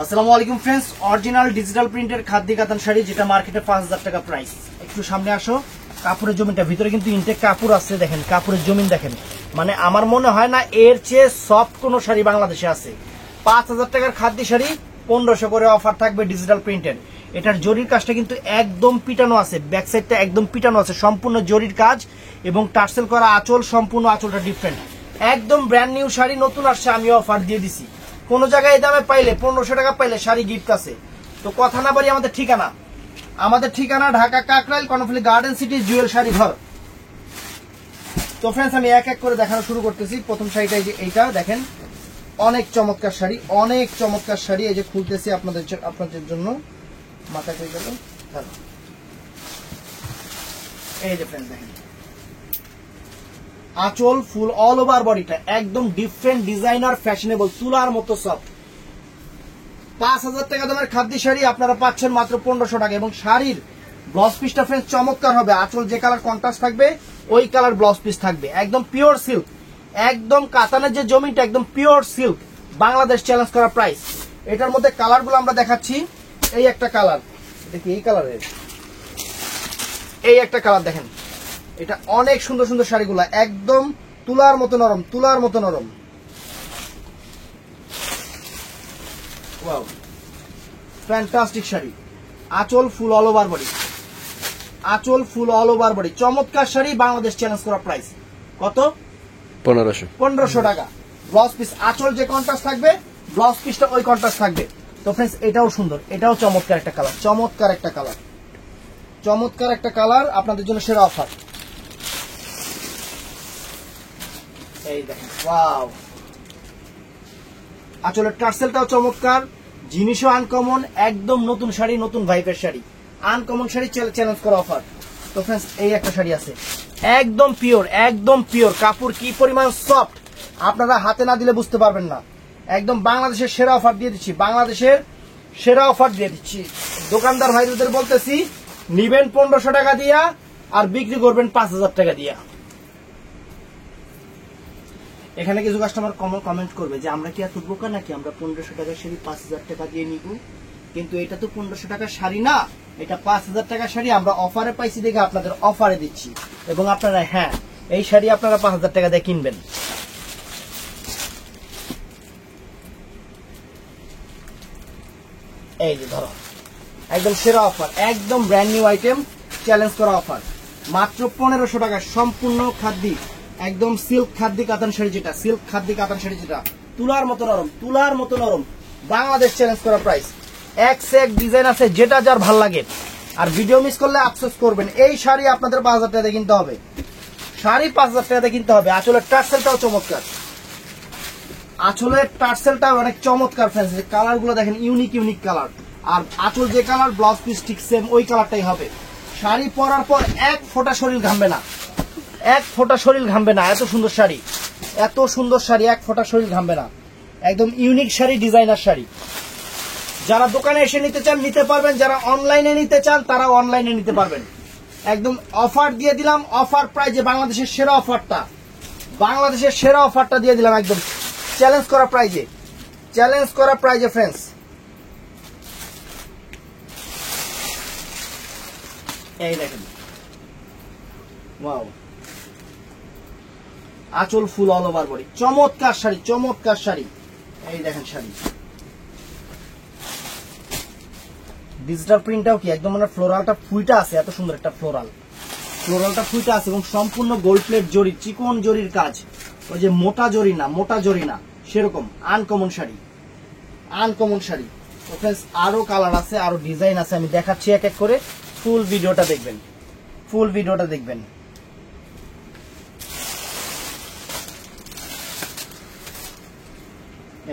আসসালামু আলাইকুম friends, original digital প্রিন্টের খাদি কাতান শাড়ি যেটা মার্কেটে 5000 টাকা প্রাইস। একটু সামনে আসো। কাপড়ের জমিনটা ভিতরে কিন্তু ইনটেক কাপড় আছে, দেখেন কাপড়ের জমিন দেখেন, মানে আমার মনে হয় না এর চেয়ে সফট কোনো শাড়ি বাংলাদেশে আছে। 5000 টাকার খাদি শাড়ি 1500 করে অফার থাকবে ডিজিটাল প্রিন্টের। এটার জরির কাজটা কিন্তু একদম পিটানো আছে, ব্যাক সাইডটা একদম পিটানো আছে, সম্পূর্ণ জরির কাজ এবং টার্সেল করা আঁচল, সম্পূর্ণ আঁচলটা ডিফারেন্ট, একদম ব্র্যান্ড নিউ শাড়ি, নতুন আসছে, আমি অফার দিয়ে দিছি। কোন জায়গায় এই দামে পাইলে 1500 টাকা পাইলে শাড়ি গিফট আছে। তো কথা না বলি, আমাদের ঠিকানা ঢাকা কাকরাইল কর্ণফুলী গার্ডেন সিটি জুয়েল শাড়ি ঘর। তো ফ্রেন্ডস, আমি এক এক করে দেখানো শুরু করতেছি। প্রথম শাড়িটা এই যে এইটা দেখেন, অনেক চমৎকার শাড়ি, অনেক চমৎকার শাড়ি। এই যে খুলতেছি আপনাদের জন্য, মাথা কই গেল, এই যে ফ্রেন্ডস দেখেন, আঁচল ফুল অল ওভার বডিটা একদম ডিফারেন্ট ডিজাইনার ফ্যাশনেবল, তুলার মতো সফট। 5000 টাকা দামের খাদি শাড়ি আপনারা পাচ্ছেন মাত্র 1500 টাকা। এবং শাড়ির ব্লাউজ পিসটা ফ্রেন্ডস চমৎকার হবে, আঁচল যে কালার কন্ট্রাস্ট থাকবে ওই কালার ব্লাউজ পিস থাকবে, একদম পিওর সিল্ক, একদম কাতানের যে জমিটা একদম পিওর সিল্ক, বাংলাদেশ চ্যালেঞ্জ করা প্রাইস। এটার মধ্যে কালারগুলো আমরা দেখাচ্ছি। এই একটা কালার, দেখি এই কালারের, এই একটা কালার দেখেন, এটা অনেক সুন্দর সুন্দর শাড়িগুলা, একদম তুলার মতো নরম, তুলার মতো নরম। ওয়াও, ফ্যান্টাস্টিক শাড়ি, আঁচল ফুল অল ওভার বডি, আঁচল ফুল অল ওভার বডি, চমৎকার শাড়ি, বাংলাদেশ চ্যালেঞ্জ করা প্রাইস কত? 1500 টাকা। ব্লাউজ পিস আঁচল যে কন্ট্রাস্ট থাকবে, ব্লাউজ পিসটা ওই কন্ট্রাস্ট থাকবে। তো ফ্রেন্ডস, এটাও সুন্দর, এটাও চমৎকার একটা কালার, চমৎকার একটা কালার, চমৎকার একটা কালার, আপনাদের জন্য সেরা অফার। এই দেখেন, ওয়াও, আঁচলের টার্সেলটাও চমৎকার, জিনিসও আনকমন, একদম নতুন শাড়ি, নতুন ভাইবের শাড়ি, আনকমন শাড়ি, চ্যালেঞ্জ করা অফার। তো ফ্রেন্ডস, এই একটা শাড়ি আছে, একদম পিওর, একদম পিওর, কাপড় কি পরিমাণ সফট আপনারা হাতে না দিলে বুঝতে পারবেন না। একদম বাংলাদেশের সেরা অফার দিয়ে দিচ্ছি, বাংলাদেশের সেরা অফার দিয়ে দিচ্ছি। দোকানদার ভাইদের বলতেছি, নিবেন 1500 টাকা দিয়া আর বিক্রি করবেন 5000 টাকা দিয়া। এখানে কিছু কাস্টমার কমেন্ট করবে যে আমরা কি এত বোকা নাকি, আমরা 1500 টাকার শাড়ি 5000 টাকা দিয়ে নিব। কিন্তু এটা তো 1500 টাকার শাড়ি না, এটা 5000 টাকার শাড়ি, আমরা অফারে পাইছি দেখে আপনাদের অফারে দিচ্ছি। এবং আপনারা হ্যাঁ, এই শাড়ি আপনারা 5000 টাকা দিয়ে কিনবেন। এই যে ধরো, একদম সেরা অফার, একদম ব্র্যান্ড নিউ আইটেম, চ্যালেঞ্জ করা অফার, মাত্র 1500 টাকা। সম্পূর্ণ খাদ্যি, একদম সিল্ক খাদ্যি কাতান শাড়ি, যেটা সিল্ক খাদ্যি কাতান শাড়ি, যেটা তুলার মতো নরম, তুলার মতো নরম, বাংলাদেশ চ্যালেঞ্জ করা প্রাইস। এক সে এক ডিজাইন আছে, যেটা যার ভাল লাগে। আর ভিডিও মিস করলে আফসোস করবেন। এই শাড়ি আপনাদের 5000 টাকা কিনতে হবে, শাড়ি 5000 টাকা কিনতে হবে। আঁচলের টার্সেলটাও চমৎকার, আঁচলের টার্সেলটাও অনেক চমৎকার ফ্রেন্ডস। কালার গুলো দেখেন, ইউনিক ইউনিক কালার। আর আঁচল যে কালার, ব্লাউজ পিস ঠিক সেম ওই কালারটাই হবে। শাড়ি পরার পর এক ফোঁটা শরীর ঘামবে না, এক ফোঁটা শরীর ঘামবে না। এত সুন্দর শাড়ি, এত সুন্দর শাড়ি, এক ফোঁটা শরীর ঘামবে না। একদম ইউনিক শাড়ি, ডিজাইনার শাড়ি। যারা দোকানে এসে নিতে চান নিতে পারবেন, যারা অনলাইনে নিতে চান তারা অনলাইনে নিতে পারবেন। একদম অফার দিয়ে দিলাম, অফার প্রাইজে, বাংলাদেশের সেরা অফারটা, বাংলাদেশের সেরা অফারটা দিয়ে দিলাম, একদম চ্যালেঞ্জ করা প্রাইজে, চ্যালেঞ্জ করা প্রাইজে ফ্রেন্ডস। এই দেখেন, ওয়াও, আঁচল ফুল অল ওভার বডি, চমৎকার শাড়ি, চমৎকার শাড়ি। এই দেখেন শাড়ি, ডিজিটাল প্রিন্টটাও কি একদম, মানে ফ্লোরালটা ফুইটা আছে, এত সুন্দর একটা ফ্লোরালটা ফুইটা আছে এবং সম্পূর্ণ গোল্ড প্লেট জরি, চিকন জরির কাজ, ওই যে মোটা জরি না, মোটা জরি না, সেরকম আনকমন শাড়ি, আনকমন শাড়ি। তো ফ্রেন্ডস, আরো কালার আছে, আরো ডিজাইন আছে, আমি দেখাচ্ছি এক এক করে। ফুল ভিডিওটা দেখবেন, ফুল ভিডিওটা দেখবেন।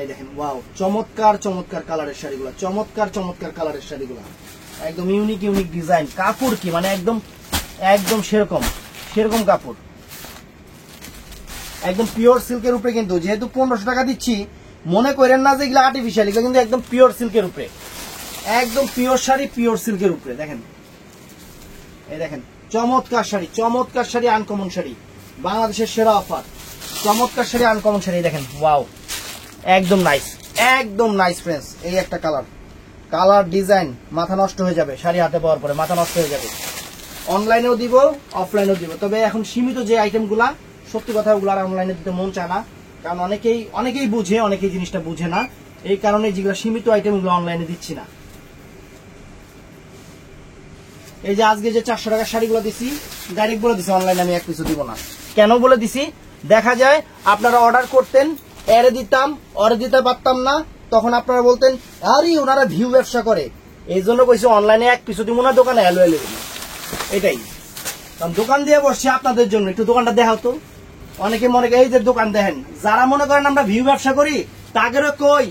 এই দেখেন, ওয়াও, চমৎকার চমৎকার কালারের শাড়িগুলো, চমৎকার চমৎকার কালারের শাড়িগুলো, একদম ইউনিক ইউনিক ডিজাইন। কাপড় কি মানে একদম, একদম সেরকম সেরকম কাপড়, একদম পিওর সিল্কের উপরে। কিন্তু যেহেতু 1500 টাকা দিচ্ছি, মনে করেন না যে এগুলো আর্টিফিশিয়াল, এগুলো কিন্তু একদম পিওর সিল্কের উপরে, একদম পিওর শাড়ি, পিওর সিল্কের উপরে। দেখেন, এই দেখেন, চমৎকার শাড়ি, চমৎকার শাড়ি, আনকমন শাড়ি, বাংলাদেশের সেরা অফার, চমৎকার শাড়ি, আনকমন শাড়ি। দেখেন, ওয়াও, একদম নাইস। একদম নাইস ফ্রেন্ডস। এই একটা কালার ডিজাইন মাথা নষ্ট হয়ে যাবে, শাড়ি হাতে পাওয়ার পরে মাথা নষ্ট হয়ে যাবে। অনলাইনেও দিব, অফলাইনেও দিব, তবে এখন সীমিত যে আইটেমগুলা, সত্যি কথা ওগুলো আর অনলাইনে দিতে মন চায় না, কারণ অনেকেই বুঝে, অনেকেই জিনিসটা বুঝে না, এই কারণে যেগুলো সীমিত আইটেমগুলো অনলাইনে দিচ্ছি না। এই যে আজকে যে 400 টাকার শাড়িগুলো দিছি, ডাইরেক্ট বলে দিছি অনলাইনে আমি এক পিছু দিব না। কেন বলে দিছি? দেখা যায় আপনারা অর্ডার করতেন, এরে দিতাম, অরে দিতে পারতাম না, তখন আপনারা বলতেন আরে ওনারা ভিউ ব্যবসা করে, এই জন্য কইছি অনলাইনে এক পিছু দিব না, দোকানে এলো এটাই। কারণ দোকান দিয়ে বসছি আপনাদের জন্য, একটু দোকানটা দেখাও তো। অনেকে মনে করে এই যে দোকান দেখেন, যারা মনে করেন আমরা ভিউ ব্যবসা করি, তাদেরও কই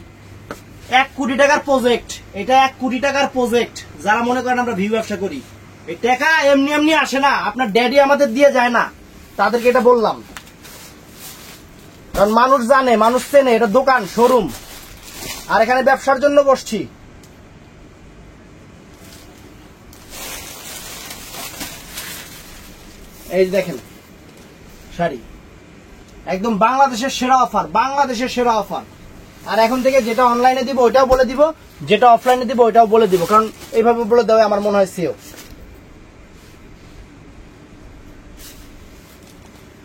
1 কোটি টাকার প্রজেক্ট, এটা 1 কোটি টাকার প্রজেক্ট। যারা মনে করেন আমরা ভিউ ব্যবসা করি, এই টাকা এমনি এমনি আসে না, আপনার ড্যাডি আমাদের দিয়ে যায় না, তাদেরকে এটা বললাম। কারণ মানুষ জানে, মানুষ চেনে, এটা দোকান, শোরুম, আর এখানে ব্যবসার জন্য বসছি। এই দেখেন শাড়ি, একদম বাংলাদেশের সেরা অফার, বাংলাদেশের সেরা অফার। আর এখন থেকে যেটা অনলাইনে দিব ওইটাও বলে দিব, যেটা অফলাইনে দিব ওইটাও বলে দিব, কারণ এইভাবে বলে দেওয়া আমার মনে হয় সেও।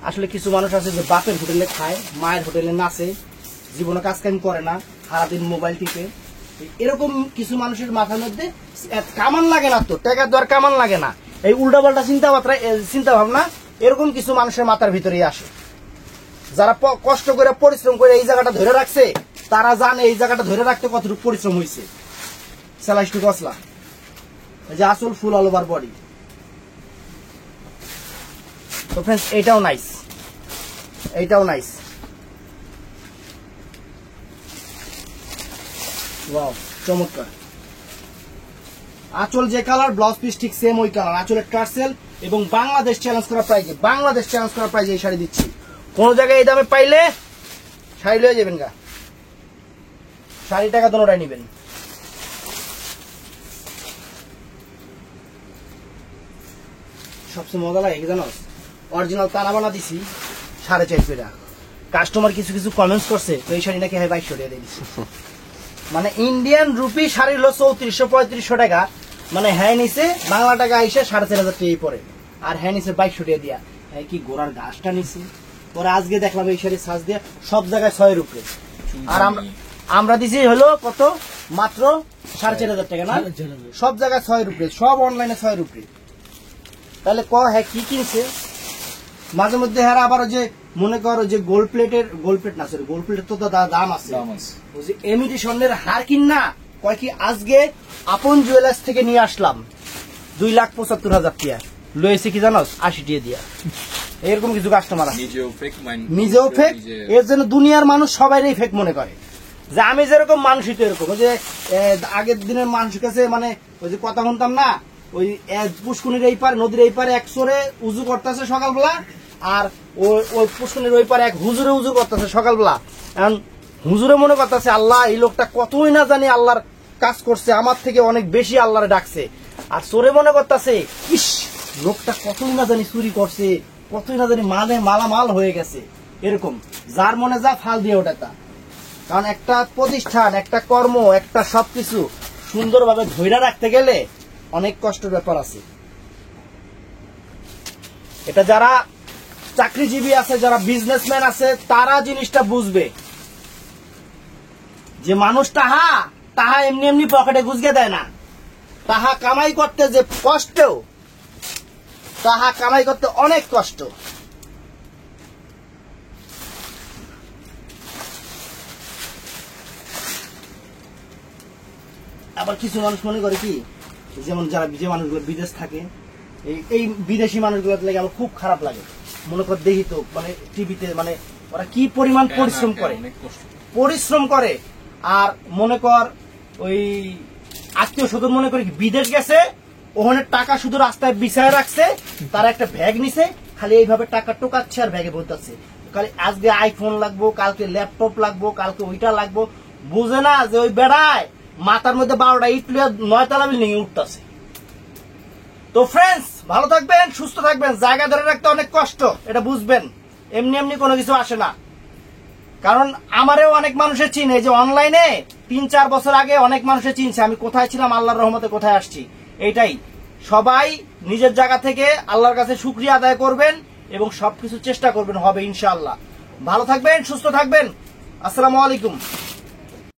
আসলে কিছু মানুষ আছে যে বাপের হোটেলে খায়, মায়ের হোটেলে নাচে, জীবনে কাজ কাম করে না, সারাদিন মোবাইল টিপে। এরকম কিছু মানুষের মাথার মধ্যে কামান লাগে না, তো টাকা দেওয়ার কামান লাগে না, এই উল্টাপাল্টা চিন্তা ভাবনা এরকম কিছু মানুষের মাথার ভিতরেই আসে। যারা কষ্ট করে পরিশ্রম করে এই জায়গাটা ধরে রাখছে, তারা জানে এই জায়গাটা ধরে রাখতে কতটুকু পরিশ্রম হয়েছে। সেলাইস্টু কসলা, যে আসল ফুল অল ওভার বডি। তো ফ্রেন্ডস এইটাও নাইস, এইটাও নাইস, ওয়াও চমৎকার। আঁচল যে কালার, ব্লাউজ পিস ঠিক সেম ওই কালার, আঁচলের টার্সেল, এবং বাংলাদেশ চ্যালেঞ্জ করা প্রাইজে, বাংলাদেশ চ্যালেঞ্জ করা প্রাইজে এই শাড়ি দিচ্ছি। কোন জায়গায় এই দামে পাইলে শাড়ি লয়ে যাবেন গা, শাড়ি টাকা দোনোটাই নিবেন। সবচেয়ে মজা লাগে কি জানো, অরিজিনাল তারা বানা দিছি 4.5 টাকা। কাস্টমার কিছু কিছু কমেন্টস করছে, তো এই শাড়ি নাকি 2200 টাকা দিয়ে দিচ্ছি। মানে ইন্ডিয়ান রুপি শাড়ি হলো 3400-3500 টাকা, মানে হ্যাঁ নিচে বাংলা টাকা আইসে 4500 টাকাই পরে, আর হ্যাঁ নিচে 2200 টাকা দিয়া। কি গোড়ার গাছটা নিচে। পরে আজকে দেখলাম এই শাড়ি সাজ দিয়ে সব জায়গায় 6 এর উপরে, আর আমরা দিছি হলো কত, মাত্র 4500 টাকা না, সব জায়গায় 6 এর উপরে, সব অনলাইনে 6 এর উপরে। তাহলে হ্যাঁ কি কিনছে। মাঝে মধ্যে হ্যাঁ আবার যে মনে করো যে গোল্ড প্লেটের, গোল্ড প্লেট না সরি, গোল্ড প্লেটের তো দাম আছে, ওই যে এমিটেশনের হার কিন না, কয় কি আজকে আপন জুয়েলার্স থেকে নিয়ে আসলাম 2,75,000 টাকা, লয়েছে কি জানো 80 টাকা দিয়া। এরকম কিছু কাস্টমার আছে, নিজেও ফেক, এর জন্য দুনিয়ার মানুষ সবাই ফেক মনে করে। যে আমি যেরকম মানুষই তো এরকম। ওই যে আগের দিনের মানুষের কাছে মানে ওই যে কথা শুনতাম না, ওই পুষ্কুনির এই পারে, নদীর এই পারে এক চোরে উজু করতেছে সকালবেলা, আর ওই পুষ্কুনির ওই পারে এক হুজুরে উজু করতেছে সকালবেলা। এখন হুজুরে মনে করতেছে আল্লাহ এই লোকটা কতই না জানি আল্লাহর কাজ করছে, আমার থেকে অনেক বেশি আল্লাহরে ডাকছে। আর চোরে মনে করতেছে ইস লোকটা কতই না জানি চুরি করছে, কতই না জানি মালামাল হয়ে গেছে। এরকম যার মনে যা ফাল দিয়ে ওটা তা। কারণ একটা প্রতিষ্ঠান, একটা কর্ম, একটা সবকিছু সুন্দরভাবে ধৈর্য রাখতে গেলে অনেক কষ্টের ব্যাপার আছে। এটা যারা চাকরিজীবী আছে, যারা বিজনেসম্যান আছে, তারা জিনিসটা বুঝবে যে মানুষ তাহা এমনি এমনি পকেটে গুজগে দেয় না, তাহা কামাই করতে যে কষ্টেও, তাহা কামাই করতে অনেক কষ্ট। আবার কিছু মানুষ মনে করে কি, যেমন যারা যে মানুষগুলো বিদেশ থাকে, এই বিদেশি মানুষগুলো লাগে আমার খুব খারাপ লাগে। মনে কর দেখি তো মানে টিভিতে, মানে ওরা কি পরিমাণ পরিশ্রম করে। আর মনে কর ওই আত্মীয় স্বজন মনে করে বিদেশ গেছে, ওখানে টাকা শুধু রাস্তায় বিছায় রাখছে, তারা একটা ব্যাগ নিছে, খালি এইভাবে টাকা টোকাচ্ছে আর ব্যাগে ভরতেছে। খালি আজকে আইফোন লাগবো, কালকে ল্যাপটপ লাগবো, কালকে ওইটা লাগবো, বুঝে না যে ওই বেড়ায় মাথার মধ্যে 12টা ইট 9 তলা বিল্ডিং উঠতেছে। তো ফ্রেন্ডস ভালো থাকবেন, সুস্থ থাকবেন, জায়গা ধরে রাখতে অনেক কষ্ট, এটা বুঝবেন, এমনি এমনি কোনো কিছু আসে না। কারণ আমারও অনেক মানুষের চিনে, যে অনলাইনে 3-4 বছর আগে অনেক মানুষের চিনছে আমি কোথায় ছিলাম, আল্লাহর রহমতে কোথায় আসছি। এইটাই, সবাই নিজের জায়গা থেকে আল্লাহর কাছে শুকরিয়া আদায় করবেন এবং সবকিছু চেষ্টা করবেন, হবে ইনশাআল্লাহ। ভালো থাকবেন, সুস্থ থাকবেন। আসসালামু আলাইকুম।